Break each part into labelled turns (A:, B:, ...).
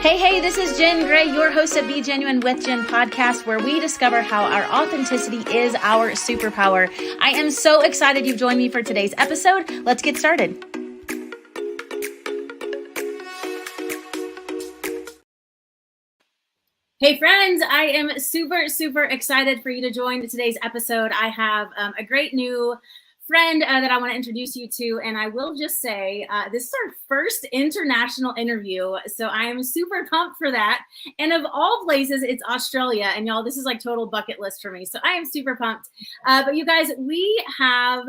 A: Hey, this is Jen Gray, your host of Be Genuine with Jen podcast, where we discover how our authenticity is our superpower. I am so excited you've joined me for today's episode. Let's get started. Hey friends, I am super excited for you to join today's episode. I have a great new friend that I want to introduce you to, and I will just say this is our first international interview, so I am super pumped for that. And of all places, it's Australia, and y'all, this is like total bucket list for me, so I am super pumped. But you guys, we have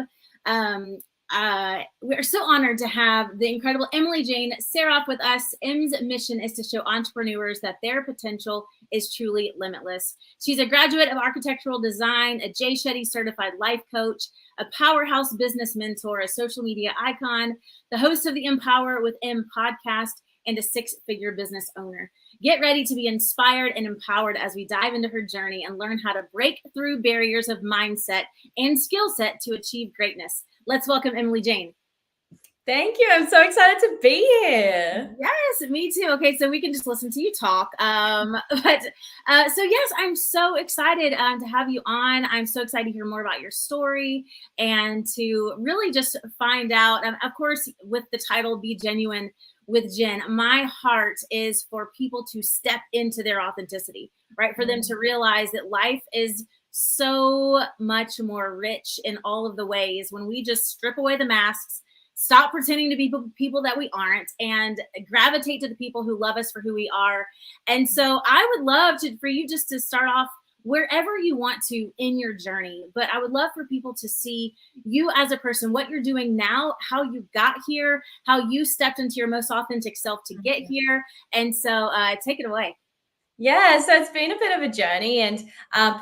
A: we're so honored to have the incredible Emily Jane Sarroff with us. Em's mission is to show entrepreneurs that their potential is truly limitless. She's a graduate of architectural design, a Jay Shetty certified life coach, a powerhouse business mentor, a social media icon, the host of the Empower with M podcast, and a six-figure business owner. Get ready to be inspired and empowered as we dive into her journey and learn how to break through barriers of mindset and skill set to achieve greatness. Let's welcome Emily Jane.
B: Thank you. I'm so excited to be here.
A: Yes, me too. Okay, so we can just listen to you talk. So yes, I'm so excited to have you on. I'm so excited to hear more about your story and to really just find out. Of course, with the title "Be Genuine with Jen," my heart is for people to step into their authenticity, right? For them to realize that life is so much more rich in all of the ways when we just strip away the masks, stop pretending to be people that we aren't, and gravitate to the people who love us for who we are. And so I would love for you just to start off wherever you want to in your journey. But I would love for people to see you as a person, what you're doing now, how you got here, how you stepped into your most authentic self to get here. And so take it away.
B: Yeah, so it's been a bit of a journey. And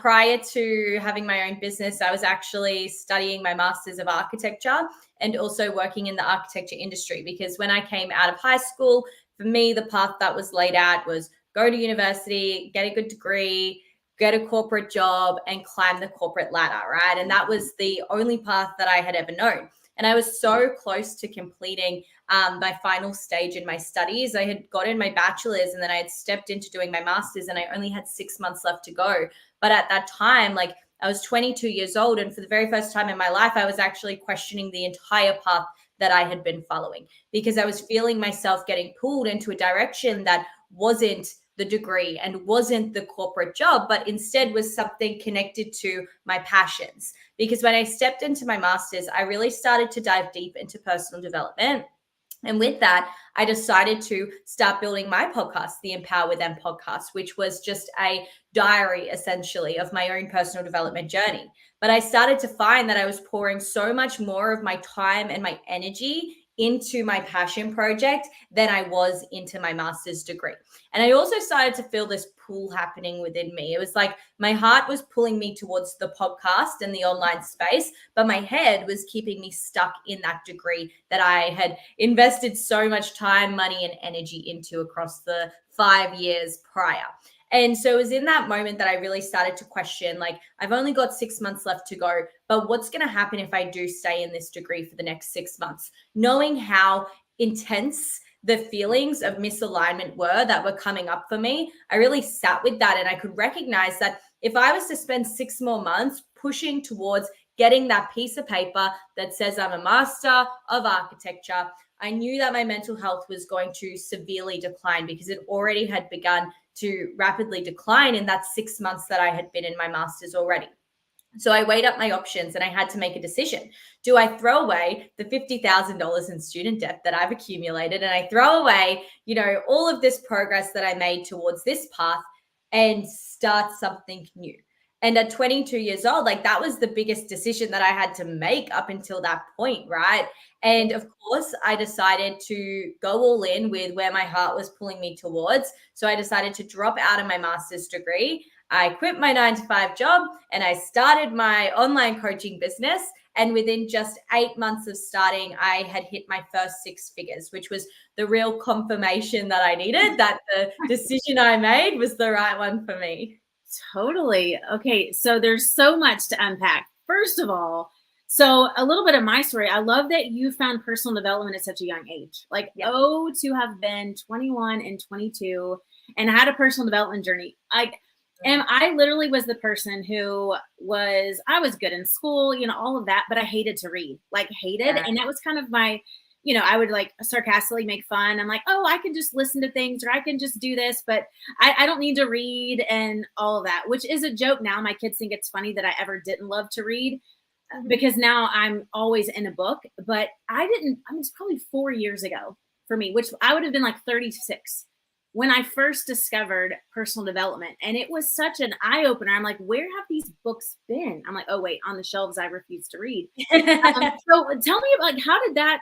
B: prior to having my own business, I was actually studying my Masters of Architecture and also working in the architecture industry, because when I came out of high school, for me, the path that was laid out was go to university, get a good degree, get a corporate job, and climb the corporate ladder, right? And that was the only path that I had ever known. And I was so close to completing my final stage in my studies. I had gotten my bachelor's and then I had stepped into doing my master's, and I only had 6 months left to go. But at that time, I was 22 years old. And for the very first time in my life, I was actually questioning the entire path that I had been following, because I was feeling myself getting pulled into a direction that wasn't the degree and wasn't the corporate job, but instead was something connected to my passions. Because when I stepped into my master's, I really started to dive deep into personal development. And with that, I decided to start building my podcast, the Empower with M podcast, which was just a diary essentially of my own personal development journey. But I started to find that I was pouring so much more of my time and my energy into my passion project than I was into my master's degree. And I also started to feel this pull happening within me. It was like my heart was pulling me towards the podcast and the online space, but my head was keeping me stuck in that degree that I had invested so much time, money, and energy into across the 5 years prior. And so it was in that moment that I really started to question, I've only got 6 months left to go, but what's going to happen if I do stay in this degree for the next 6 months? Knowing how intense the feelings of misalignment that were coming up for me, I really sat with that, and I could recognize that if I was to spend 6 more months pushing towards getting that piece of paper that says I'm a master of architecture, I knew that my mental health was going to severely decline, because it already had begun to rapidly decline in that 6 months that I had been in my master's already. So I weighed up my options and I had to make a decision. Do I throw away the $50,000 in student debt that I've accumulated, and I throw away, all of this progress that I made towards this path and start something new? And at 22 years old, that was the biggest decision that I had to make up until that point, right? And of course, I decided to go all in with where my heart was pulling me towards. So I decided to drop out of my master's degree. I quit my 9-to-5 job and I started my online coaching business. And within just 8 months of starting, I had hit my first 6 figures, which was the real confirmation that I needed, that the decision I made was the right one for me.
A: Totally. Okay, so there's so much to unpack. First of all, So a little bit of my story. I love that you found personal development at such a young age. Like, to have been 21 and 22 and had a personal development journey. I literally was the person who I was good in school, all of that, but I hated to read, like hated. And that was kind of my, I would like sarcastically make fun. I'm like, oh, I can just listen to things or I can just do this, but I don't need to read and all of that, which is a joke now. My kids think it's funny that I ever didn't love to read because now I'm always in a book, but it's probably 4 years ago for me, which I would have been like 36 when I first discovered personal development. And it was such an eye opener. I'm like, where have these books been? I'm like, oh wait, on the shelves I refuse to read. So tell me about,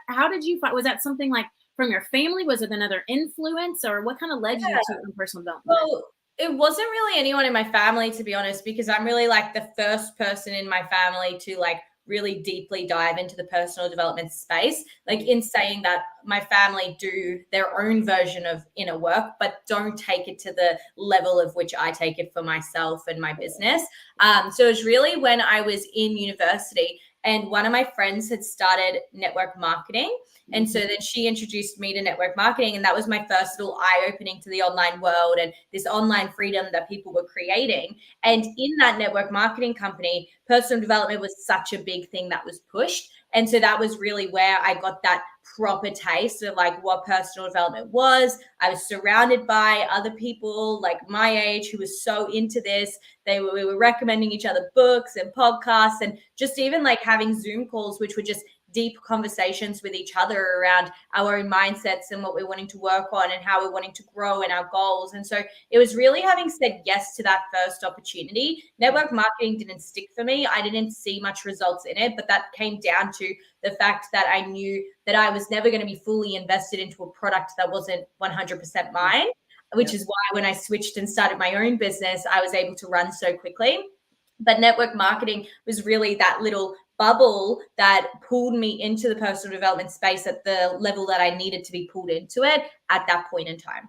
A: how did you find, was that something like from your family? Was it another influence or what kind of led you to personal development?
B: Well, it wasn't really anyone in my family, to be honest, because I'm really like the first person in my family to like really deeply dive into the personal development space. Like, in saying that, my family do their own version of inner work, but don't take it to the level of which I take it for myself and my business. So it was really when I was in university and one of my friends had started network marketing. And so then she introduced me to network marketing. And that was my first little eye-opening to the online world and this online freedom that people were creating. And in that network marketing company, personal development was such a big thing that was pushed. And so that was really where I got that proper taste of like what personal development was. I was surrounded by other people like my age who was so into this. We were recommending each other books and podcasts and just even like having Zoom calls, which were just deep conversations with each other around our own mindsets and what we're wanting to work on and how we're wanting to grow and our goals. And so it was really having said yes to that first opportunity. Network marketing didn't stick for me. I didn't see much results in it, but that came down to the fact that I knew that I was never going to be fully invested into a product that wasn't 100% mine, which is why when I switched and started my own business, I was able to run so quickly. But network marketing was really that little bubble that pulled me into the personal development space at the level that I needed to be pulled into it at that point in time.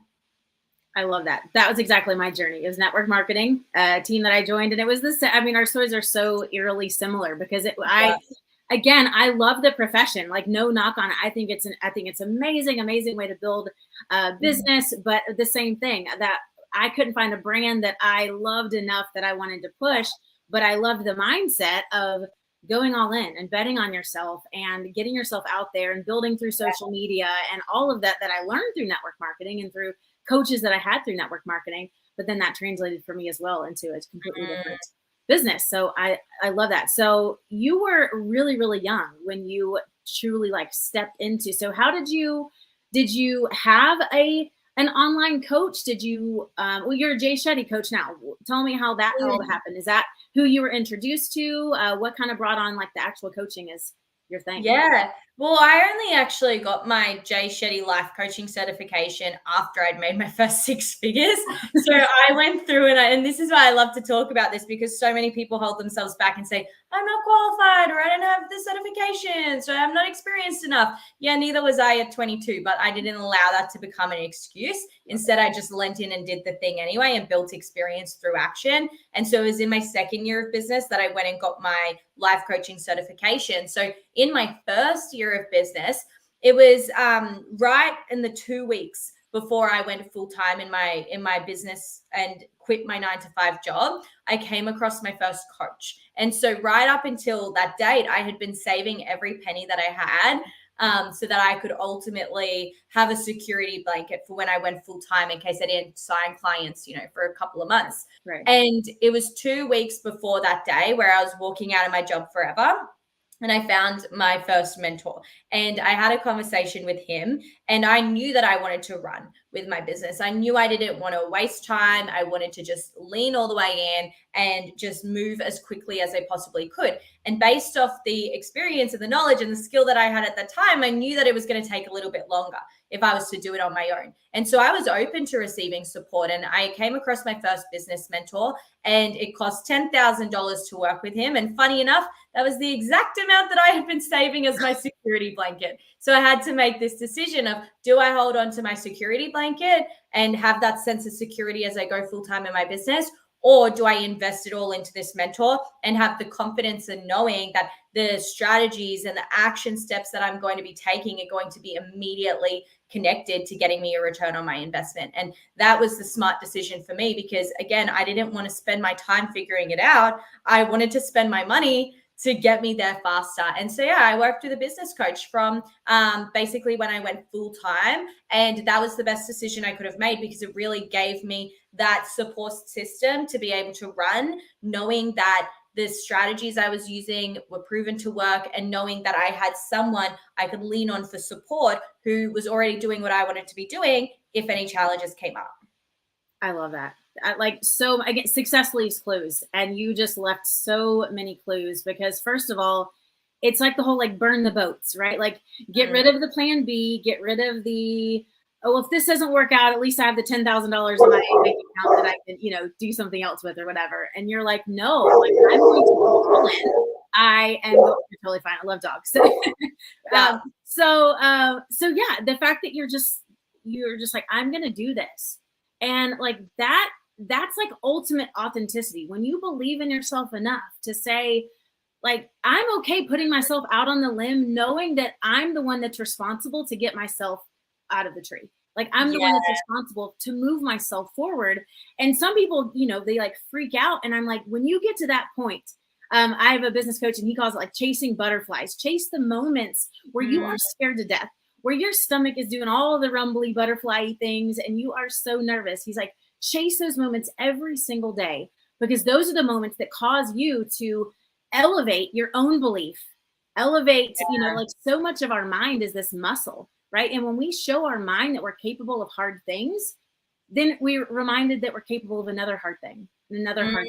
A: I love that. That was exactly my journey. It was network marketing, a team that I joined. And it was this, I mean, our stories are so eerily similar because again, I love the profession, like no knock on it. I think it's amazing way to build a business, but the same thing that I couldn't find a brand that I loved enough that I wanted to push, but I love the mindset of going all in and betting on yourself and getting yourself out there and building through social media and all of that I learned through network marketing and through coaches that I had through network marketing. But then that translated for me as well into a completely different business. So I love that. So you were really, really young when you truly like stepped into. So how did you have an online coach? Did you, well, you're a Jay Shetty coach now. Tell me how that all happened. Is that who you were introduced to? What kind of brought on like the actual coaching is your thing?
B: Yeah. Well, I only actually got my Jay Shetty life coaching certification after I'd made my first 6 figures. So I went through and this is why I love to talk about this because so many people hold themselves back and say, I'm not qualified or I don't have the certification, so I'm not experienced enough. Yeah, neither was I at 22, but I didn't allow that to become an excuse. Instead, I just lent in and did the thing anyway and built experience through action. And so it was in my second year of business that I went and got my life coaching certification. So in my first year of business, it was right in the 2 weeks before I went full time in my business and quit my 9-to-5 job, I came across my first coach. And so right up until that date, I had been saving every penny that I had so that I could ultimately have a security blanket for when I went full time in case I didn't sign clients, for a couple of months.
A: Right.
B: And it was 2 weeks before that day where I was walking out of my job forever. And I found my first mentor and I had a conversation with him and I knew that I wanted to run with my business. I knew I didn't want to waste time. I wanted to just lean all the way in and just move as quickly as I possibly could. And based off the experience and the knowledge and the skill that I had at that time, I knew that it was going to take a little bit longer if I was to do it on my own. And so I was open to receiving support and I came across my first business mentor and it cost $10,000 to work with him. And funny enough, that was the exact amount that I had been saving as my security blanket. So I had to make this decision of, do I hold on to my security blanket and have that sense of security as I go full time in my business? Or do I invest it all into this mentor and have the confidence in knowing that the strategies and the action steps that I'm going to be taking are going to be immediately connected to getting me a return on my investment? And that was the smart decision for me, because again, I didn't want to spend my time figuring it out. I wanted to spend my money to get me there faster. And so, yeah, I worked with a business coach from basically when I went full time. And that was the best decision I could have made, because it really gave me that support system to be able to run, knowing that the strategies I was using were proven to work, and knowing that I had someone I could lean on for support who was already doing what I wanted to be doing if any challenges came up.
A: I love that. So again, success leaves clues, and you just left so many clues, because first of all, it's like the whole like burn the boats, right? Like get rid of the plan B, get rid of the, oh, well, if this doesn't work out, at least I have the $10,000 in my bank account that I can, do something else with or whatever. And you're like, no, like I'm going to go all in. I am totally fine. I love dogs. So yeah, the fact that you're just like, I'm going to do this. And like that's like ultimate authenticity. When you believe in yourself enough to say, like, I'm okay putting myself out on the limb, knowing that I'm the one that's responsible to get myself out of the tree. Like I'm the one that's responsible to move myself forward. And some people, they like freak out. And I'm like, when you get to that point, I have a business coach and he calls it like chasing butterflies. Chase the moments where you are scared to death, where your stomach is doing all the rumbly butterfly things and you are so nervous. He's like, chase those moments every single day, because those are the moments that cause you to elevate your own belief, elevate, like so much of our mind is this muscle, right? And when we show our mind that we're capable of hard things, then we're reminded that we're capable of another hard thing, another hard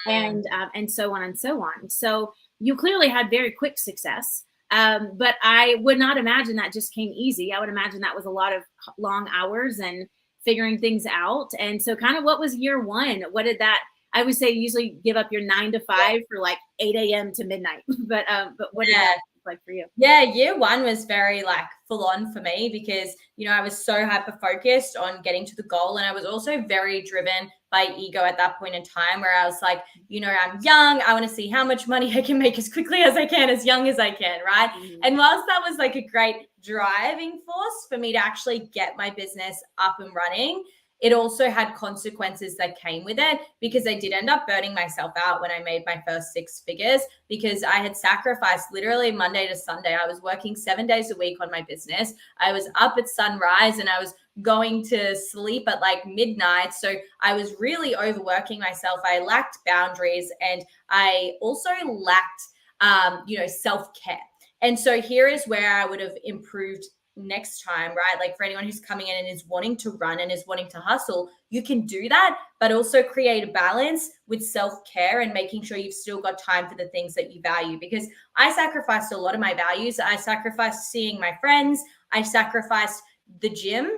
A: thing, and so on and so on. So you clearly had very quick success. But I would not imagine that just came easy. I would imagine that was a lot of long hours and figuring things out. And so kind of what was year one? What did that, I would say usually give up your 9 to 5 for like 8 a.m. to midnight. But what did that look like for you?
B: Yeah, year one was very like full on for me, because, I was so hyper focused on getting to the goal. And I was also very driven by ego at that point in time, where I was like, I'm young. I want to see how much money I can make as quickly as I can, as young as I can. Right. And whilst that was like a great driving force for me to actually get my business up and running, it also had consequences that came with it, because I did end up burning myself out when I made my first 6 figures, because I had sacrificed literally Monday to Sunday. I was working 7 days a week on my business. I was up at sunrise and I was going to sleep at like midnight. So I was really overworking myself. I lacked boundaries, and I also lacked, self-care. And so here is where I would have improved next time, right? Like for anyone who's coming in and is wanting to run and is wanting to hustle, you can do that, but also create a balance with self-care and making sure you've still got time for the things that you value. Because I sacrificed a lot of my values. I sacrificed seeing my friends. I sacrificed the gym.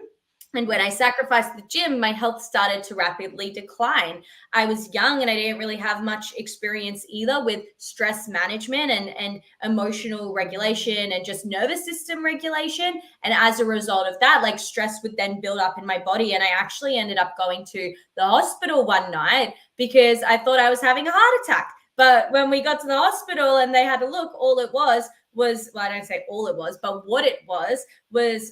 B: And when I sacrificed the gym, my health started to rapidly decline. I was young and I didn't really have much experience either with stress management and emotional regulation and just nervous system regulation. And as a result of that, like stress would then build up in my body. And I actually ended up going to the hospital one night because I thought I was having a heart attack. But when we got to the hospital and they had a look, all it was, well, I don't say all it was, but what it was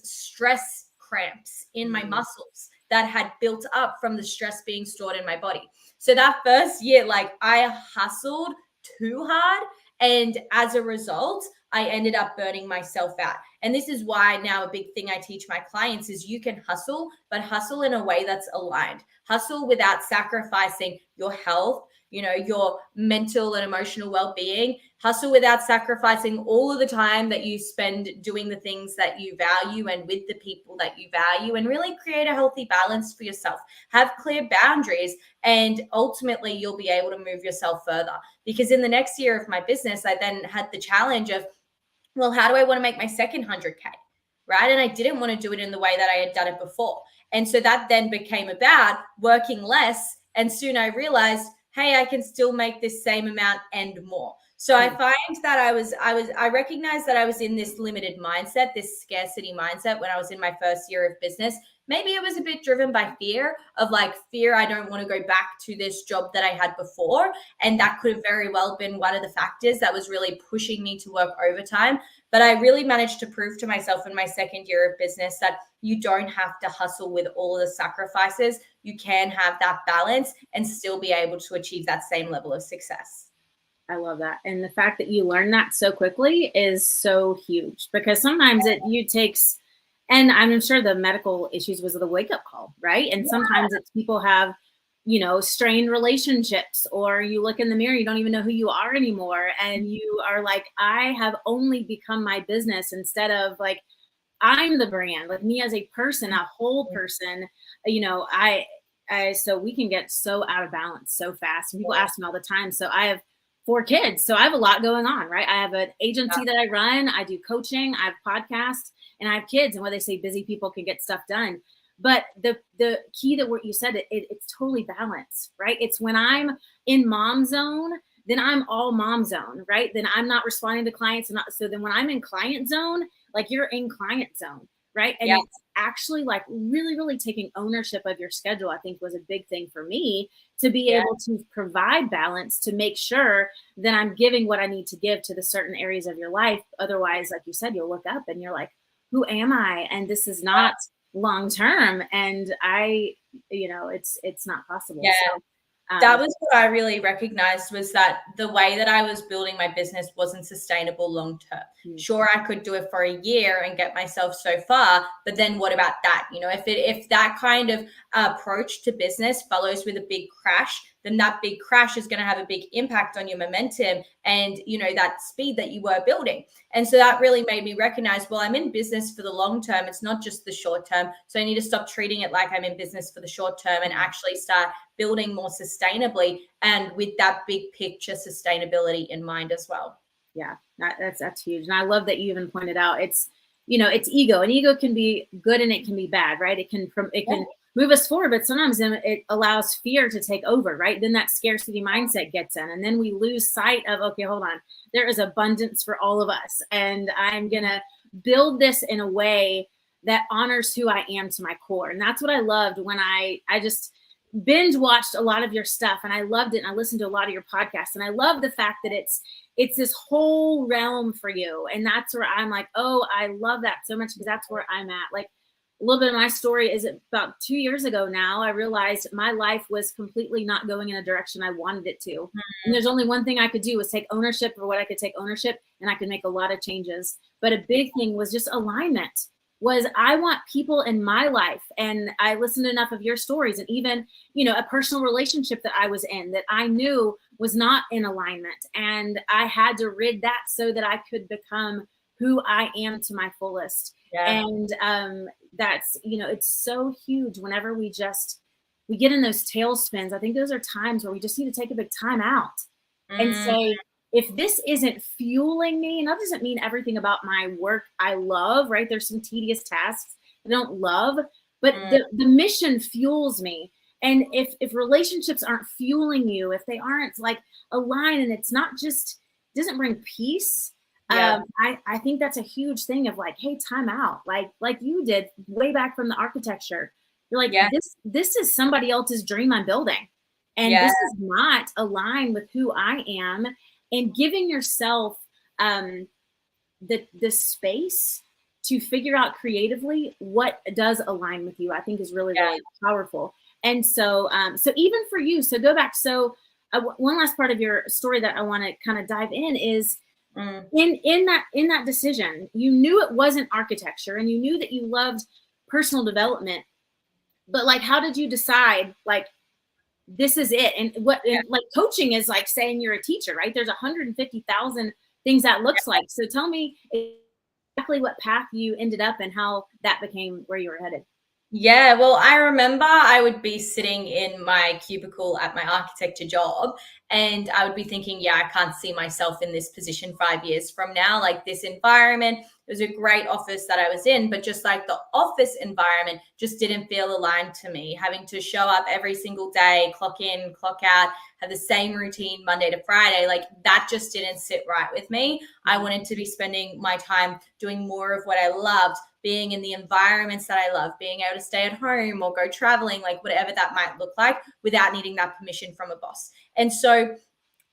B: stress cramps in my muscles that had built up from the stress being stored in my body. So that first year, like I hustled too hard. And as a result, I ended up burning myself out. And this is why now a big thing I teach my clients is you can hustle, but hustle in a way that's aligned. Hustle without sacrificing your health, your mental and emotional well-being. Hustle without sacrificing all of the time that you spend doing the things that you value and with the people that you value, and really create a healthy balance for yourself. Have clear boundaries, and ultimately you'll be able to move yourself further. Because in the next year of my business, I then had the challenge of, well, how do I want to make my second 100K? Right. And I didn't want to do it in the way that I had done it before. And so that then became about working less. And soon I realized, hey, I can still make this same amount and more. So I find that I recognized that I was in this limited mindset, this scarcity mindset when I was in my first year of business. Maybe it was a bit driven by fear of like fear. I don't want to go back to this job that I had before. And that could have very well been one of the factors that was really pushing me to work overtime. But I really managed to prove to myself in my second year of business that you don't have to hustle with all the sacrifices. You can have that balance and still be able to achieve that same level of success.
A: I love that. And the fact that you learn that so quickly is so huge, because sometimes you takes, and I'm sure the medical issues was the wake up call, right? And sometimes it's people have, strained relationships, or you look in the mirror, you don't even know who you are anymore. And you are like, I have only become my business instead of like, I'm the brand, like me as a person, a whole person, so we can get so out of balance so fast. And people ask me all the time. So I have 4 kids. So I have a lot going on, right? I have an agency that I run. I do coaching. I have podcasts, and I have kids. And what they say, busy people can get stuff done. But the key to what you said, it's totally balanced, right? It's when I'm in mom zone, then I'm all mom zone, right? Then I'm not responding to clients. So then when I'm in client zone, like you're in client zone, right? And it's actually like really, really taking ownership of your schedule, I think was a big thing for me, to be able to provide balance, to make sure that I'm giving what I need to give to the certain areas of your life. Otherwise, like you said, you'll look up and you're like, who am I? And this is not long-term. And it's not possible.
B: Yeah.
A: So,
B: that was what I really recognized, was that the way that I was building my business wasn't sustainable long term. Sure, I could do it for a year and get myself so far, but then what about that? If that kind of approach to business follows with a big crash, then that big crash is going to have a big impact on your momentum and, that speed that you were building. And so that really made me recognize, well, I'm in business for the long term. It's not just the short term. So I need to stop treating it like I'm in business for the short term and actually start building more sustainably, and with that big picture sustainability in mind as well.
A: Yeah, that's huge. And I love that you even pointed out it's ego, and ego can be good and it can be bad, right? It can move us forward, but sometimes it allows fear to take over, right? Then that scarcity mindset gets in, and then we lose sight of, okay, hold on, there is abundance for all of us, and I'm gonna build this in a way that honors who I am to my core. And that's what I loved when I just binge watched a lot of your stuff, and I loved it. And I listened to a lot of your podcasts, and I love the fact that it's this whole realm for you. And that's where I'm like, oh, I love that so much, because that's where I'm at. Like, a little bit of my story is about 2 years ago now, I realized my life was completely not going in a direction I wanted it to. And there's only one thing I could do, was take ownership for what I could take ownership, and I could make a lot of changes. But a big thing was just alignment. Was I want people in my life, and I listened to enough of your stories, and even, a personal relationship that I was in that I knew was not in alignment. And I had to rid that so that I could become who I am to my fullest. Yeah. And that's, it's so huge whenever we get in those tailspins. I think those are times where we just need to take a big time out and say, if this isn't fueling me, and that doesn't mean everything about my work I love, right? There's some tedious tasks I don't love, but the mission fuels me. And if relationships aren't fueling you, if they aren't like aligned, and it's not just, doesn't bring peace, I think that's a huge thing of like, hey, time out. Like you did way back from the architecture. You're like, this is somebody else's dream I'm building. And this is not aligned with who I am. And giving yourself the space to figure out creatively what does align with you, I think is really, really powerful. And so, so even for you, so go back. So one last part of your story that I want to kind of dive in is in that decision, you knew it wasn't architecture, and you knew that you loved personal development, but like, how did you decide, like, this is it? And like coaching is like saying you're a teacher, right? There's 150,000 things that looks like. So tell me exactly what path you ended up and how that became where you were headed.
B: Yeah, well, I remember I would be sitting in my cubicle at my architecture job, and I would be thinking, I can't see myself in this position 5 years from now. Like, this environment, it was a great office that I was in, but just like the office environment just didn't feel aligned to me. Having to show up every single day, clock in, clock out, have the same routine Monday to Friday. Like that just didn't sit right with me. I wanted to be spending my time doing more of what I loved, being in the environments that I love, being able to stay at home or go traveling, like whatever that might look like, without needing that permission from a boss. And so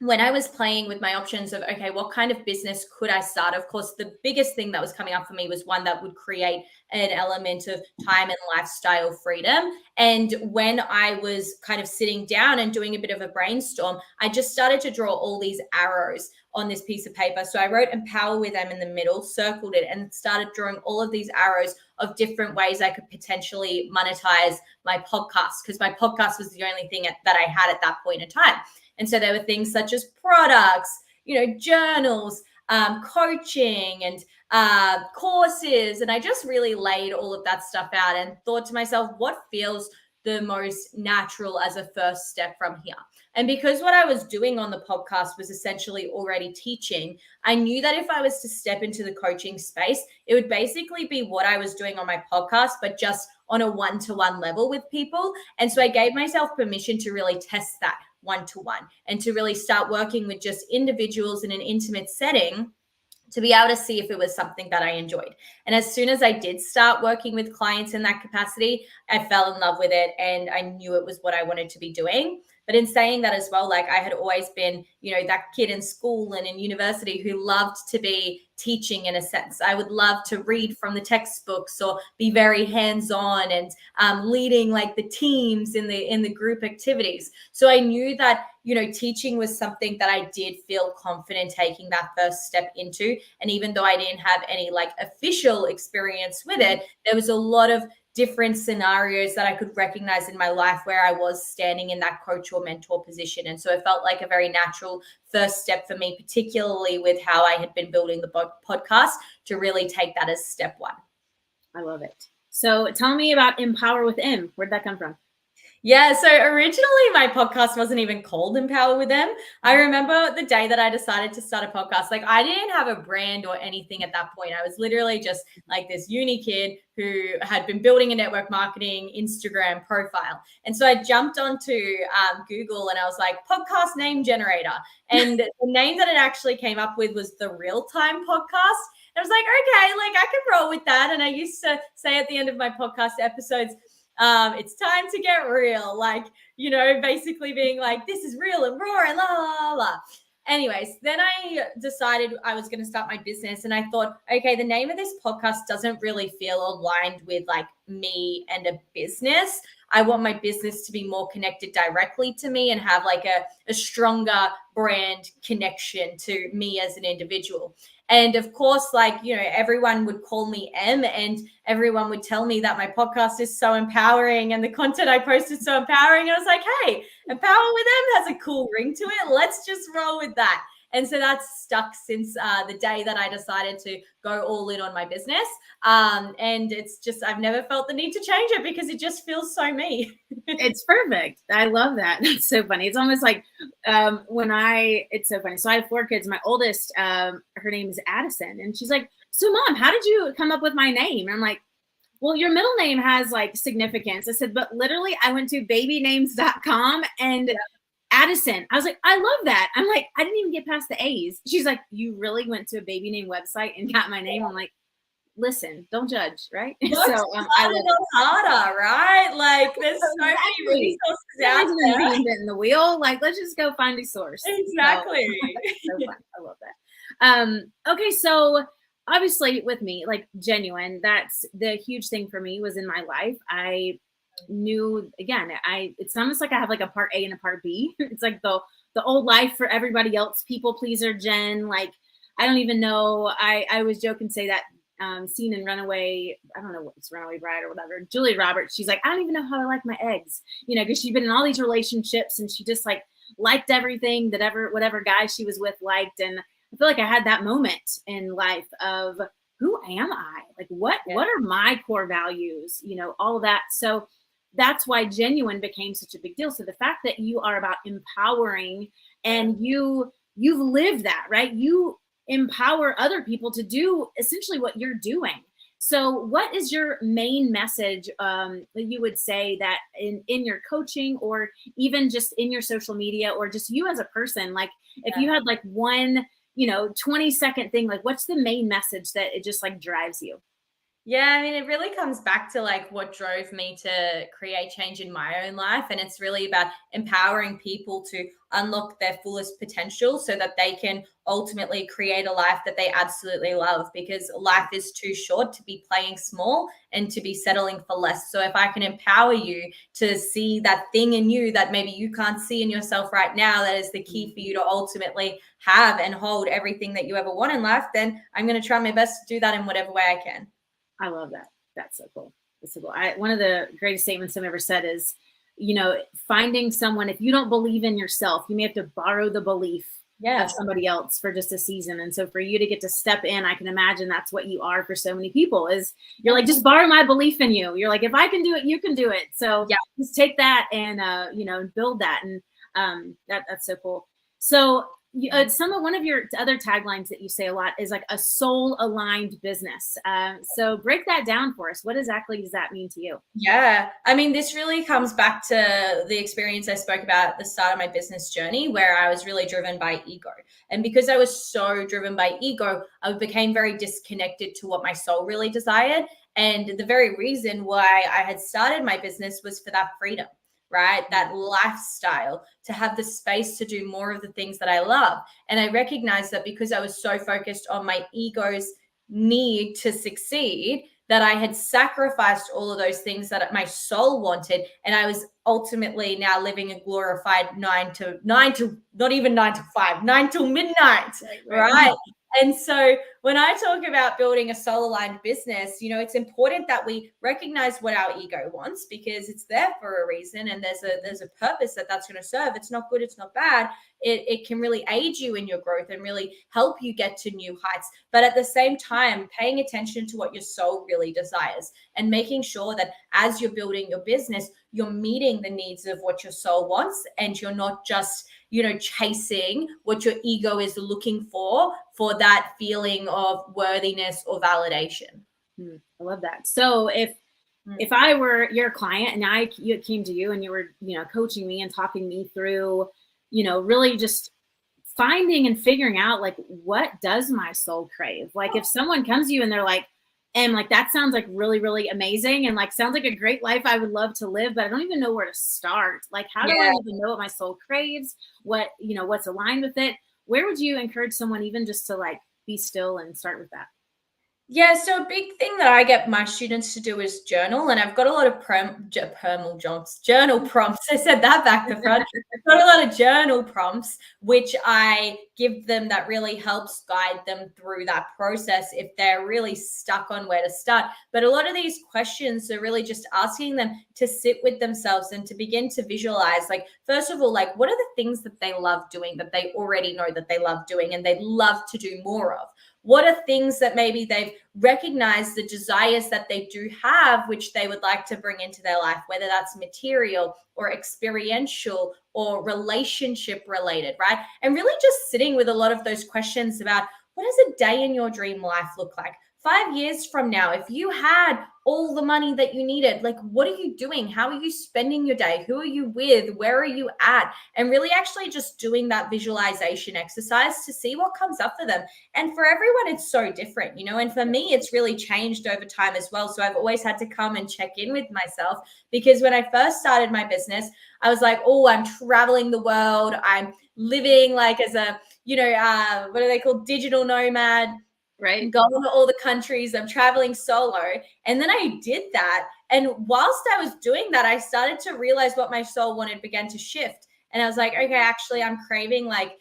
B: when I was playing with my options of, okay, what kind of business could I start? Of course, the biggest thing that was coming up for me was one that would create an element of time and lifestyle freedom. And when I was kind of sitting down and doing a bit of a brainstorm, I just started to draw all these arrows on this piece of paper. So I wrote empower with them in the middle, circled it, and started drawing all of these arrows of different ways I could potentially monetize my podcast, because my podcast was the only thing that I had at that point in time. And so there were things such as products, journals, coaching, and courses. And I just really laid all of that stuff out and thought to myself, what feels the most natural as a first step from here? And because what I was doing on the podcast was essentially already teaching, I knew that if I was to step into the coaching space, it would basically be what I was doing on my podcast, but just on a one-to-one level with people. And so I gave myself permission to really test that one-to-one and to really start working with just individuals in an intimate setting to be able to see if it was something that I enjoyed. And as soon as I did start working with clients in that capacity, I fell in love with it and I knew it was what I wanted to be doing. But in saying that as well, like I had always been, that kid in school and in university who loved to be teaching in a sense. I would love to read from the textbooks or be very hands-on and leading like the teams in the group activities. So I knew that, teaching was something that I did feel confident taking that first step into. And even though I didn't have any like official experience with it, there was a lot of different scenarios that I could recognize in my life where I was standing in that coach or mentor position. And so it felt like a very natural first step for me, particularly with how I had been building the podcast, to really take that as step one.
A: I love it. So tell me about Empower with M. Where'd that come from?
B: Yeah, so originally my podcast wasn't even called Empower with Them. I remember the day that I decided to start a podcast, like I didn't have a brand or anything at that point. I was literally just like this uni kid who had been building a network marketing Instagram profile. And so I jumped onto Google and I was like, podcast name generator. And the name that it actually came up with was the Real Time Podcast. And I was like, okay, like I can roll with that. And I used to say at the end of my podcast episodes, it's time to get real, like, basically being like, this is real and raw and la, la, la. Anyways, then I decided I was going to start my business and I thought, okay, the name of this podcast doesn't really feel aligned with like me and a business. I want my business to be more connected directly to me and have like a stronger brand connection to me as an individual. And of course, like, everyone would call me M and everyone would tell me that my podcast is so empowering and the content I post is so empowering. And I was like, hey, Empower with M has a cool ring to it. Let's just roll with that. And so that's stuck since the day that I decided to go all in on my business. And it's just, I've never felt the need to change it because it just feels so me.
A: It's perfect. I love that. That's so funny. It's almost like it's so funny. So I have 4 kids. My oldest, her name is Addison. And she's like, so Mom, how did you come up with my name? And I'm like, well, your middle name has like significance. I said, but literally I went to babynames.com and Addison. I was like, I love that. I'm like, I didn't even get past the A's. She's like, you really went to a baby name website and got my name? I'm like, listen, don't judge, right?
B: So I love it. Harder, right? Like there's so many resources out there.
A: Reinventing the wheel. Like, let's just go find a source.
B: Exactly.
A: So fun. I love that. Okay, so obviously with me, like genuine, that's the huge thing for me was in my life. I knew, again, it's almost like I have like a part A and a part B. It's like the old life for everybody else, people pleaser Jen. Like, I don't even know. I always joke and say that scene in Runaway, I don't know what it's Runaway Bride or whatever, Julia Roberts, she's like, I don't even know how I like my eggs, because she'd been in all these relationships and she just like liked everything that whatever guy she was with liked. And I feel like I had that moment in life of who am I? Like, what are my core values? All of that. So that's why genuine became such a big deal. So the fact that you are about empowering and you've lived that, right? You empower other people to do essentially what you're doing. So what is your main message that you would say that in your coaching, or even just in your social media, or just you as a person, like if you had like one, 20-second thing, like what's the main message that it just like drives you?
B: Yeah, I mean, it really comes back to like what drove me to create change in my own life. And it's really about empowering people to unlock their fullest potential so that they can ultimately create a life that they absolutely love, because life is too short to be playing small and to be settling for less. So if I can empower you to see that thing in you that maybe you can't see in yourself right now, that is the key for you to ultimately have and hold everything that you ever want in life, then I'm going to try my best to do that in whatever way I can.
A: I love that. That's so cool. That's so cool. One of the greatest statements I've ever said is, finding someone, if you don't believe in yourself, you may have to borrow the belief
B: Yeah.
A: of somebody else for just a season. And so for you to get to step in, I can imagine that's what you are for so many people, is you're like, just borrow my belief in you. You're like, if I can do it, you can do it. So
B: Yeah.
A: just take that and, build that. And that's so cool. So one of your other taglines that you say a lot is like a soul aligned business. So break that down for us. What exactly does that mean to you?
B: Yeah. I mean, this really comes back to the experience I spoke about at the start of my business journey, where I was really driven by ego. And because I was so driven by ego, I became very disconnected to what my soul really desired. And the very reason why I had started my business was for that freedom, right? That lifestyle, to have the space to do more of the things that I love. And I recognized that because I was so focused on my ego's need to succeed, that I had sacrificed all of those things that my soul wanted. And I was ultimately now living a glorified nine to not even 9 to 5, 9 till midnight. Right. And so when I talk about building a soul aligned business, it's important that we recognize what our ego wants, because it's there for a reason. And there's a purpose that's going to serve. It's not good. It's not bad. It can really aid you in your growth and really help you get to new heights. But at the same time, paying attention to what your soul really desires and making sure that as you're building your business, you're meeting the needs of what your soul wants, and you're not just chasing what your ego is looking for that feeling of worthiness or validation.
A: I love that. So if I were your client and you came to you and you were, coaching me and talking me through, really just finding and figuring out like, what does my soul crave? Like if someone comes to you and they're like, and like, that sounds like really, really amazing. And like, sounds like a great life I would love to live, but I don't even know where to start. Like, how do I even know what my soul craves? What's aligned with it? Where would you encourage someone even just to like be still and start with that?
B: Yeah, so a big thing that I get my students to do is journal, and I've got a lot of journal prompts. I said that back to front. I've got a lot of journal prompts, which I give them, that really helps guide them through that process if they're really stuck on where to start. But a lot of these questions are really just asking them to sit with themselves and to begin to visualize, like, first of all, like, what are the things that they love doing, that they already know that they love doing and they'd love to do more of? What are things that maybe they've recognized the desires that they do have, which they would like to bring into their life, whether that's material or experiential or relationship related, right? And really just sitting with a lot of those questions about, what does a day in your dream life look like? 5 years from now, if you had all the money that you needed, like, what are you doing? How are you spending your day? Who are you with? Where are you at? And really actually just doing that visualization exercise to see what comes up for them. And for everyone, it's so different, and for me, it's really changed over time as well. So I've always had to come and check in with myself, because when I first started my business, I was like, oh, I'm traveling the world. I'm living like as a, what are they called? Digital nomad.
A: Right.
B: I'm going to all the countries. I'm traveling solo. And then I did that. And whilst I was doing that, I started to realize what my soul wanted began to shift. And I was like, okay, actually, I'm craving like,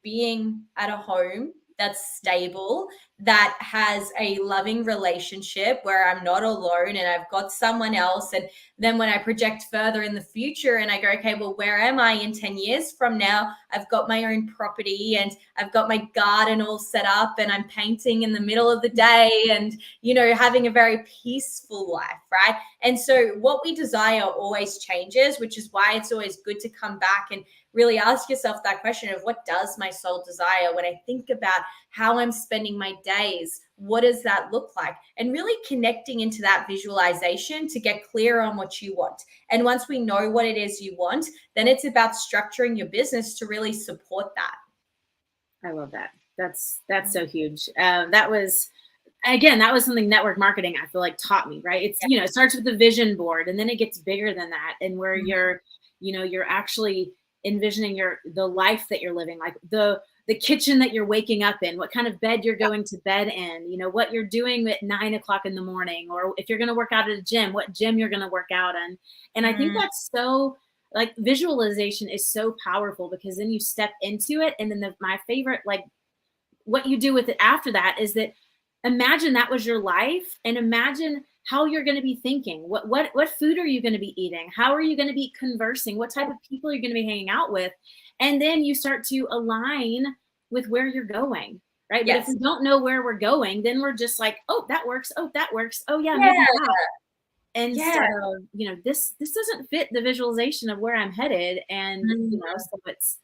B: being at a home that's stable, that has a loving relationship where I'm not alone and I've got someone else. And then when I project further in the future and I go, okay, well, where am I in 10 years from now? I've got my own property and I've got my garden all set up and I'm painting in the middle of the day and, having a very peaceful life, right? And so what we desire always changes, which is why it's always good to come back and really ask yourself that question of, what does my soul desire? When I think about how I'm spending my days. What does that look like? And really connecting into that visualization to get clear on what you want. And once we know what it is you want, then it's about structuring your business to really support that.
A: I love that. That's so huge. That was, again, that was something network marketing, I feel like, taught me, right? It's, it starts with the vision board, and then it gets bigger than that. And where you're, you're actually envisioning the life that you're living, like the kitchen that you're waking up in, what kind of bed you're going to bed in, what you're doing at 9 o'clock in the morning, or if you're going to work out at a gym, what gym you're going to work out in. And I think that's so, like, visualization is so powerful, because then you step into it. And then my favorite, like, what you do with it after that is that, imagine that was your life, and imagine how you're going to be thinking. What food are you going to be eating? How are you going to be conversing? What type of people are you going to be hanging out with? And then you start to align with where you're going, right? But if we don't know where we're going, then we're just like, oh, that works. Oh, that works. Oh yeah, maybe that. Instead of, this doesn't fit the visualization of where I'm headed. And, so it's,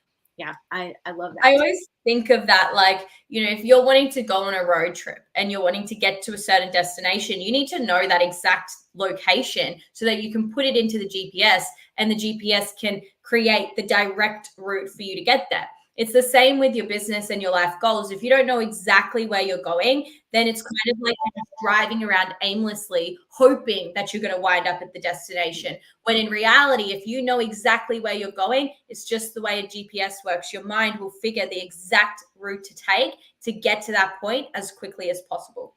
A: I love that.
B: I always think of that, like, if you're wanting to go on a road trip and you're wanting to get to a certain destination, you need to know that exact location so that you can put it into the GPS, and the GPS can create the direct route for you to get there. It's the same with your business and your life goals. If you don't know exactly where you're going, then it's kind of like you're just driving around aimlessly, hoping that you're going to wind up at the destination. When in reality, if you know exactly where you're going, it's just the way a GPS works. Your mind will figure the exact route to take to get to that point as quickly as possible.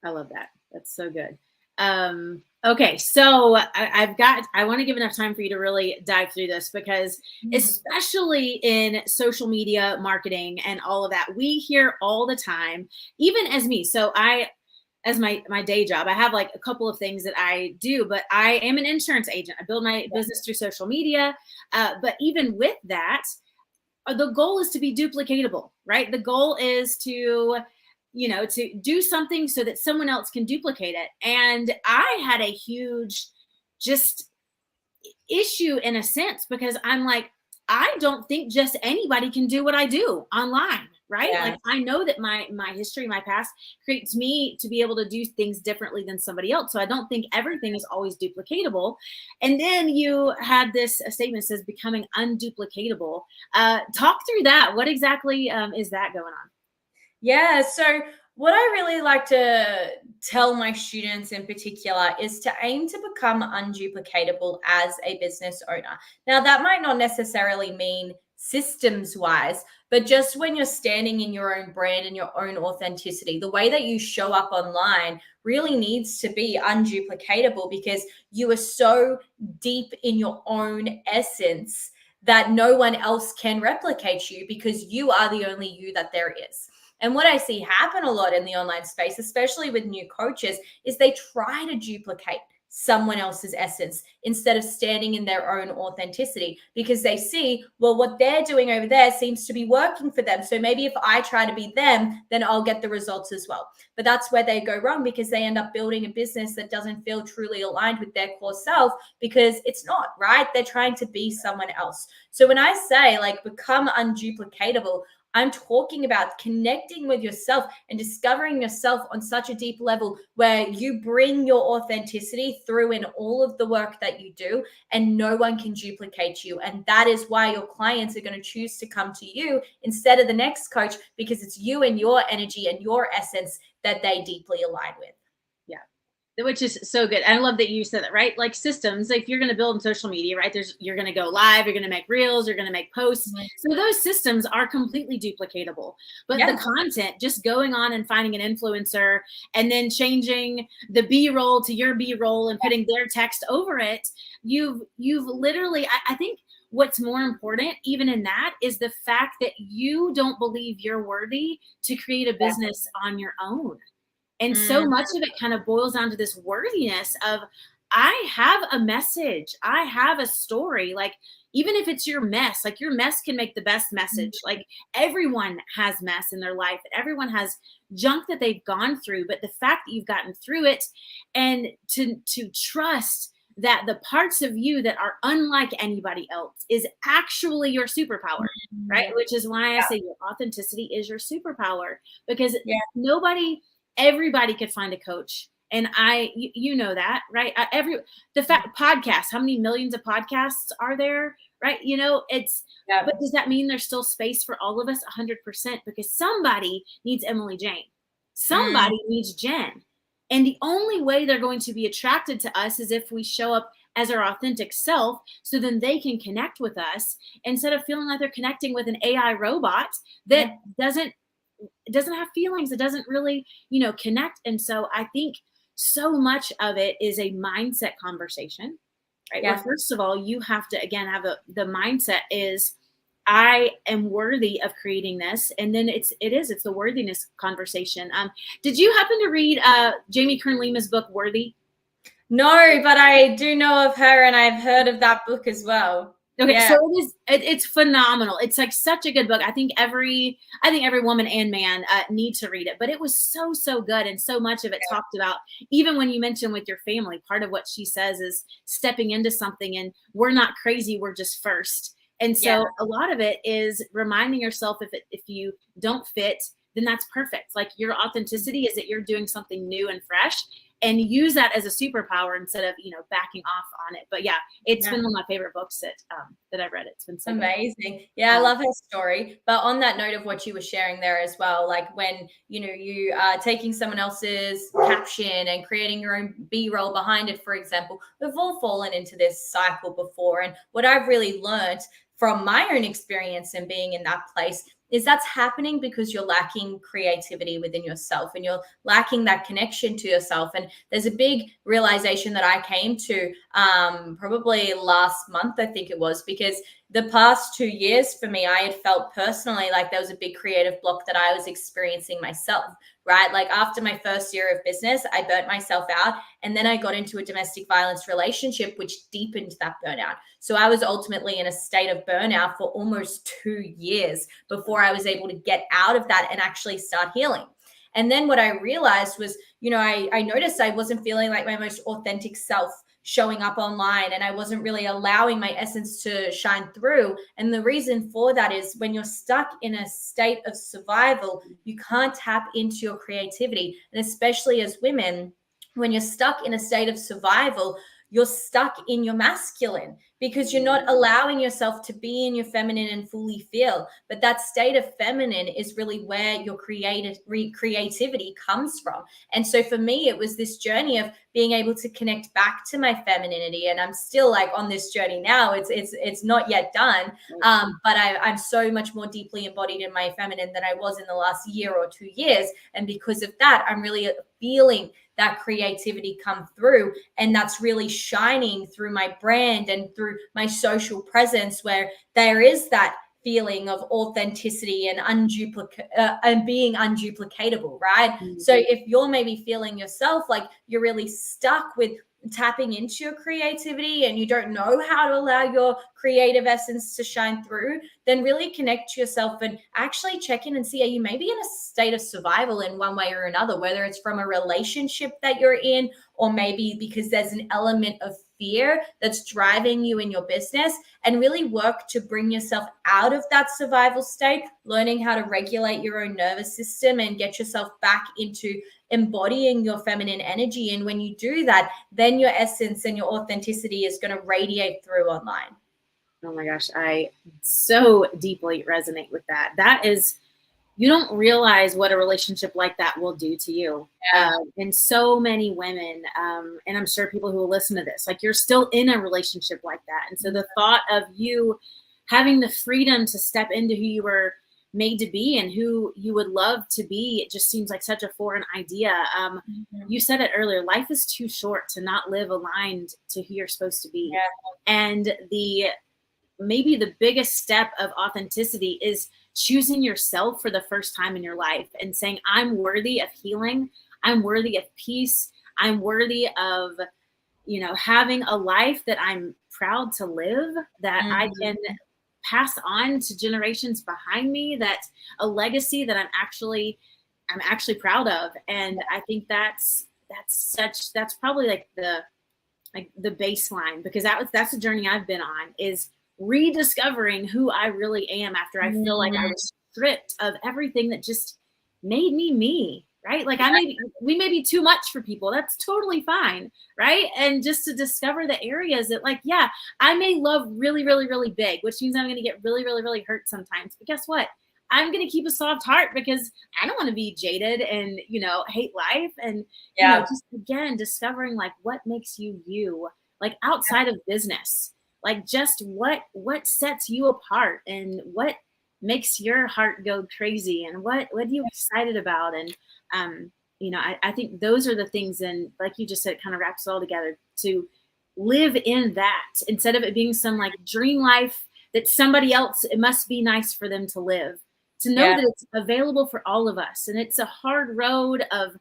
A: I love that. That's so good. Okay, so I want to give enough time for you to really dive through this, because especially in social media marketing and all of that, we hear all the time, even as me. So as my day job, I have like a couple of things that I do, but I am an insurance agent. I build my business through social media. But even with that, the goal is to be duplicatable, right? The goal is to do something so that someone else can duplicate it. And I had a huge just issue in a sense, because I'm like, I don't think just anybody can do what I do online, right? Like, I know that my history, my past creates me to be able to do things differently than somebody else. So I don't think everything is always duplicatable. And then you had this statement that says becoming unduplicatable. Talk through that. What exactly is that going on?
B: Yeah. So what I really like to tell my students in particular is to aim to become unduplicatable as a business owner. Now, that might not necessarily mean systems wise, but just when you're standing in your own brand and your own authenticity, the way that you show up online really needs to be unduplicatable, because you are so deep in your own essence that no one else can replicate you, because you are the only you that there is. And what I see happen a lot in the online space, especially with new coaches, is they try to duplicate someone else's essence instead of standing in their own authenticity, because they see, well, what they're doing over there seems to be working for them. So maybe if I try to be them, then I'll get the results as well. But that's where they go wrong, because they end up building a business that doesn't feel truly aligned with their core self, because it's not, right? They're trying to be someone else. So when I say, like, become unduplicatable, I'm talking about connecting with yourself and discovering yourself on such a deep level where you bring your authenticity through in all of the work that you do, and no one can duplicate you. And that is why your clients are going to choose to come to you instead of the next coach, because it's you and your energy and your essence that they deeply align with.
A: Which is so good. I love that you said that, right? Like, systems, if you're going to build in social media, right? You're going to go live, you're going to make reels, you're going to make posts. So those systems are completely duplicatable. But the content, just going on and finding an influencer and then changing the B-roll to your B-roll and putting their text over it, you've literally, I think what's more important even in that is the fact that you don't believe you're worthy to create a business on your own. And so much of it kind of boils down to this worthiness of, I have a message, I have a story. Like, even if it's your mess, like, your mess can make the best message. Like, everyone has mess in their life. Everyone has junk that they've gone through. But the fact that you've gotten through it, and to trust that the parts of you that are unlike anybody else is actually your superpower, right? Which is why I say your authenticity is your superpower, because everybody could find a coach. And you know that, right? Podcasts, how many millions of podcasts are there, right? But does that mean there's still space for all of us? 100%, because somebody needs Emily Jane. Somebody needs Jen. And the only way they're going to be attracted to us is if we show up as our authentic self, so then they can connect with us instead of feeling like they're connecting with an AI robot that doesn't have feelings. It doesn't really, connect. And so I think so much of it is a mindset conversation, right? Where first of all, you have to, again, have the mindset is, I am worthy of creating this. And then it's the worthiness conversation. Did you happen to read Jamie Kern Lima's book, Worthy?
B: No, but I do know of her, and I've heard of that book as well.
A: Okay, so it's phenomenal. It's like such a good book. I think every woman and man need to read it. But it was so good, and so much of it talked about, even when you mentioned with your family, part of what she says is stepping into something, and we're not crazy, we're just first. And so a lot of it is reminding yourself, if you don't fit, then that's perfect. Like, your authenticity is that you're doing something new and fresh, and use that as a superpower instead of, backing off on it. But it's been one of my favorite books that I've read. It's been so
B: amazing. Good. Yeah, I love her story. But on that note of what you were sharing there as well, like when, you are taking someone else's caption and creating your own B-roll behind it, for example, we've all fallen into this cycle before. And what I've really learned from my own experience and being in that place is that's happening because you're lacking creativity within yourself, and you're lacking that connection to yourself. And there's a big realization that I came to probably last month, I think it was, because the past 2 years for me, I had felt personally like there was a big creative block that I was experiencing myself, right? Like, after my first year of business, I burnt myself out, and then I got into a domestic violence relationship, which deepened that burnout. So I was ultimately in a state of burnout for almost 2 years before I was able to get out of that and actually start healing. And then what I realized was, I noticed I wasn't feeling like my most authentic self showing up online, and I wasn't really allowing my essence to shine through. And the reason for that is, when you're stuck in a state of survival, you can't tap into your creativity. And especially as women, when you're stuck in a state of survival, you're stuck in your masculine, because you're not allowing yourself to be in your feminine and fully feel. But that state of feminine is really where your creativity comes from. And so for me, it was this journey of being able to connect back to my femininity. And I'm still like on this journey now. It's not yet done. But I'm so much more deeply embodied in my feminine than I was in the last year or 2 years. And because of that, I'm really feeling that creativity come through, and that's really shining through my brand and through my social presence, where there is that feeling of authenticity and being unduplicatable, right? So if you're maybe feeling yourself like you're really stuck with tapping into your creativity and you don't know how to allow your creative essence to shine through, then really connect to yourself and actually check in and see, are you maybe in a state of survival in one way or another, whether it's from a relationship that you're in, or maybe because there's an element of fear that's driving you in your business, and really work to bring yourself out of that survival state, learning how to regulate your own nervous system and get yourself back into embodying your feminine energy. And when you do that, then your essence and your authenticity is going to radiate through online.
A: Oh my gosh, I so deeply resonate with that. That is, you don't realize what a relationship like that will do to you. And so many women, and I'm sure people who will listen to this, like, you're still in a relationship like that. And so the thought of you having the freedom to step into who you were made to be and who you would love to be, it just seems like such a foreign idea. You said it earlier, life is too short to not live aligned to who you're supposed to be. And maybe the biggest step of authenticity is choosing yourself for the first time in your life and saying, I'm worthy of healing. I'm worthy of peace. I'm worthy of, having a life that I'm proud to live, that I can pass on to generations behind me, that's a legacy that I'm actually proud of. And I think that's probably like the like the baseline, because that's the journey I've been on, is rediscovering who I really am after I feel like I was stripped of everything that just made me, right? Like we may be too much for people. That's totally fine, right? And just to discover the areas that, like, yeah, I may love really, really, really big, which means I'm going to get really, really, really hurt sometimes. But guess what? I'm going to keep a soft heart because I don't want to be jaded and, hate life. And, just again, discovering like what makes you, like outside of business, like just what sets you apart and what makes your heart go crazy and what are you excited about. And, I think those are the things. And like you just said, it kind of wraps it all together, to live in that instead of it being some like dream life that somebody else, it must be nice for them to live. To know that it's available for all of us. And it's a hard road of,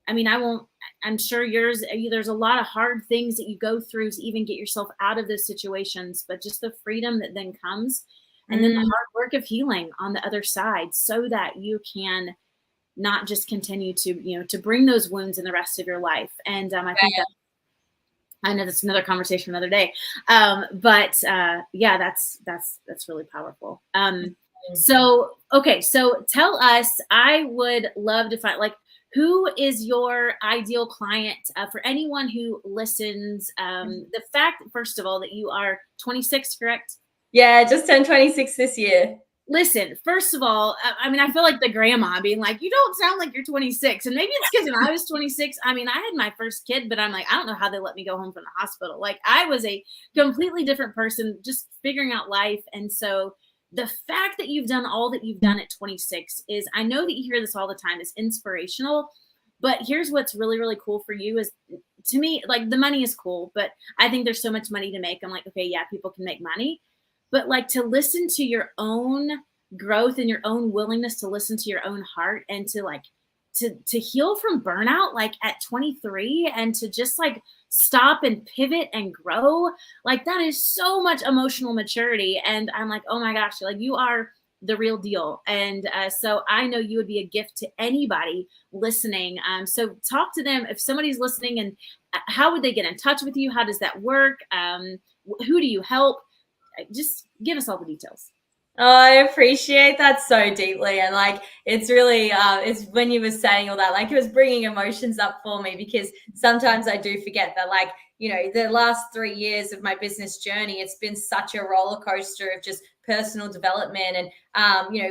A: I'm sure there's a lot of hard things that you go through to even get yourself out of those situations, but just the freedom that then comes, and then the hard work of healing on the other side, so that you can not just continue to, to bring those wounds in the rest of your life. And I think that, I know that's another conversation another day. But that's really powerful. So tell us, I would love to find, like, who is your ideal client for anyone who listens? The fact, first of all, that you are 26, correct?
B: Yeah, just turned 26 this year.
A: Listen, first of all, I feel like the grandma being like, you don't sound like you're 26. And maybe it's because when I was 26, I had my first kid, but I'm like, I don't know how they let me go home from the hospital. Like, I was a completely different person, just figuring out life. And so the fact that you've done all that you've done at 26 is, I know that you hear this all the time, is inspirational. But here's what's really, really cool for you is, to me, like, the money is cool, but I think there's so much money to make. I'm like, okay, yeah, people can make money. But like, to listen to your own growth and your own willingness to listen to your own heart, and to like, to heal from burnout, like at 23, and to just like stop and pivot and grow, like that is so much emotional maturity. And I'm like, oh my gosh, like, you are the real deal. And so I know you would be a gift to anybody listening. So talk to them if somebody's listening, and how would they get in touch with you? How does that work? Who do you help? Just give us all the details.
B: Oh, I appreciate that so deeply. And like, it's really, it's when you were saying all that, like, it was bringing emotions up for me, because sometimes I do forget that, like, the last 3 years of my business journey, it's been such a roller coaster of just personal development. And,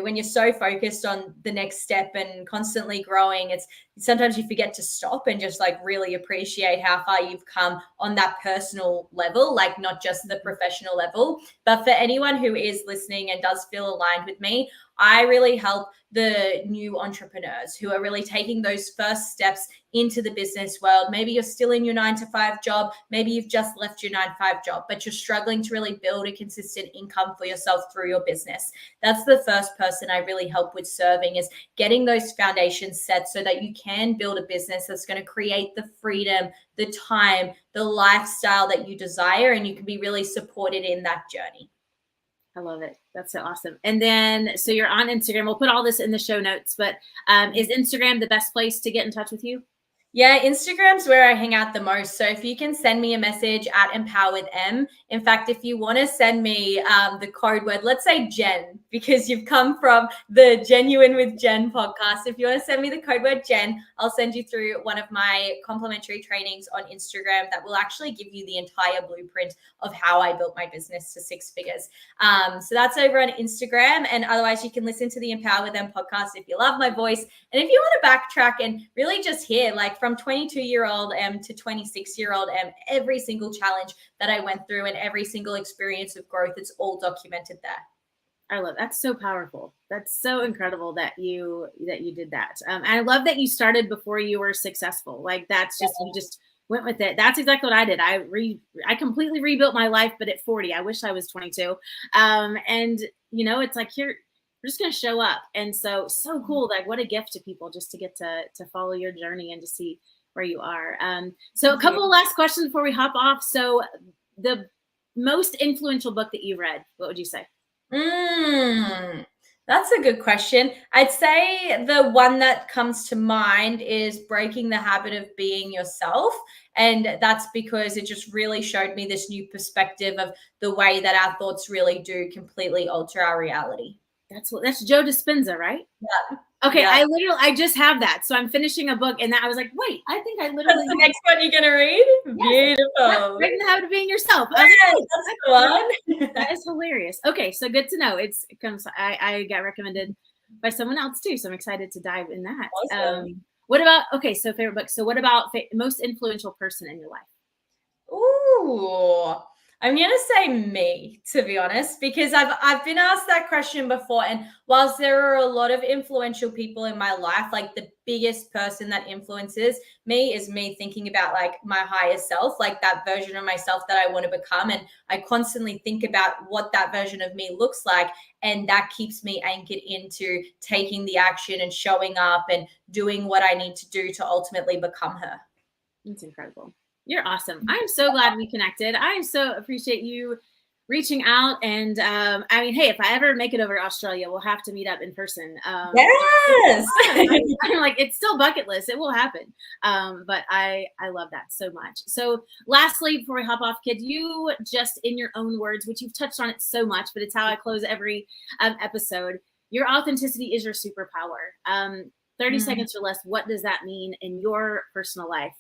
B: when you're so focused on the next step and constantly growing, it's sometimes you forget to stop and just like really appreciate how far you've come on that personal level, like not just the professional level. But for anyone who is listening and does feel aligned with me, I really help the new entrepreneurs who are really taking those first steps into the business world. Maybe you're still in your 9-to-5 job. Maybe you've just left your 9-to-5 job, but you're struggling to really build a consistent income for yourself through your business. That's the first person I really help with serving, is getting those foundations set so that you can build a business that's going to create the freedom, the time, the lifestyle that you desire, and you can be really supported in that journey.
A: I love it. That's so awesome. And then, so you're on Instagram. We'll put all this in the show notes, but is Instagram the best place to get in touch with you?
B: Yeah, Instagram's where I hang out the most. So if you can send me a message at EmpowerWithM. In fact, if you want to send me the code word, let's say Jen, because you've come from the Genuine with Jen podcast. If you want to send me the code word Jen, I'll send you through one of my complimentary trainings on Instagram that will actually give you the entire blueprint of how I built my business to 6 figures. So that's over on Instagram. And otherwise, you can listen to the Empower With Them podcast if you love my voice. And if you want to backtrack and really just hear, like, from 22-year-old M to 26-year-old M, every single challenge that I went through and every single experience of growth, it's all documented there.
A: I love that's so powerful. That's so incredible that you did that. And I love that you started before you were successful. Like, that's just, you just went with it. That's exactly what I did. I completely rebuilt my life, but at 40. I wish I was 22. And it's like, we're just going to show up. And so cool. Like, what a gift to people just to get to follow your journey and to see where you are. So a couple of last questions before we hop off. So the most influential book that you read, what would you say?
B: That's a good question. I'd say the one that comes to mind is breaking the habit of being yourself. And that's because it just really showed me this new perspective of the way that our thoughts really do completely alter our reality.
A: That's Joe Dispenza, right?
B: Yeah.
A: Okay,
B: Yeah.
A: I just have that. So I'm finishing a book and that I was like, wait, I think I
B: That's
A: literally
B: the next one you're going to read?
A: yes,
B: Beautiful.
A: breaking the habit of being yourself. I was
B: Yes,
A: like,
B: that's
A: oh,
B: the one.
A: that is hilarious. Okay, so good to know. It comes. I got recommended by someone else too, so I'm excited to dive in that.
B: Awesome.
A: What about okay? So favorite book. So what about most influential person in your life?
B: Ooh, I'm gonna say me, to be honest, because I've been asked that question before, and whilst there are a lot of influential people in my life, like the biggest person that influences me is me thinking about like my higher self, like that version of myself that I want to become, and I constantly think about what that version of me looks like, and that keeps me anchored into taking the action and showing up and doing what I need to do to ultimately become her.
A: It's incredible. You're awesome. I'm so glad we connected. I so appreciate you reaching out. And I mean, hey, if I ever make it over to Australia, we'll have to meet up in person.
B: Yes.
A: I'm like, it's still bucket list. It will happen. But I love that so much. So lastly, before we hop off, could you just in your own words, which you've touched on it so much, but it's how I close every episode. Your authenticity is your superpower. 30 seconds or less. What does that mean in your personal life?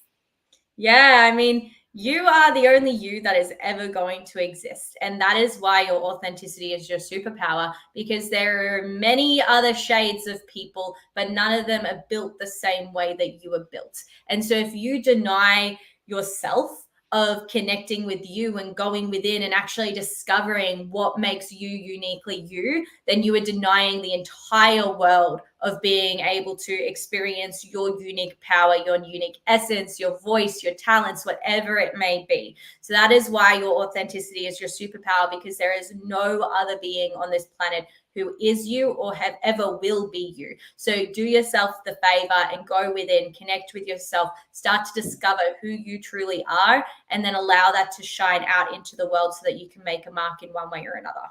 B: Yeah, I mean, you are the only you that is ever going to exist. And that is why your authenticity is your superpower, because there are many other shades of people, but none of them are built the same way that you are built. And so if you deny yourself of connecting with you and going within and actually discovering what makes you uniquely you, then you are denying the entire world of being able to experience your unique power, your unique essence, your voice, your talents, whatever it may be. So that is why your authenticity is your superpower, because there is no other being on this planet who is you or have ever will be you. So do yourself the favor and go within, connect with yourself, start to discover who you truly are, and then allow that to shine out into the world so that you can make a mark in one way or another.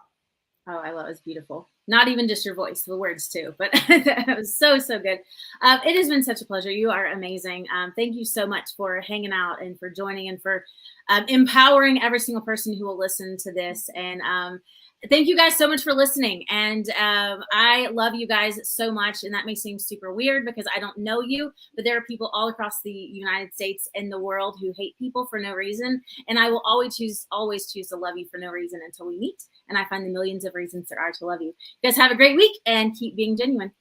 A: Oh, I love it. It's beautiful. Not even just your voice, the words too, but that was so, so good. It has been such a pleasure. You are amazing. Thank you so much for hanging out and for joining and for empowering every single person who will listen to this. And thank you guys so much for listening. And I love you guys so much. And that may seem super weird because I don't know you, but there are people all across the United States and the world who hate people for no reason. And I will always choose to love you for no reason until we meet. And I find the millions of reasons there are to love you. You guys have a great week and keep being genuine.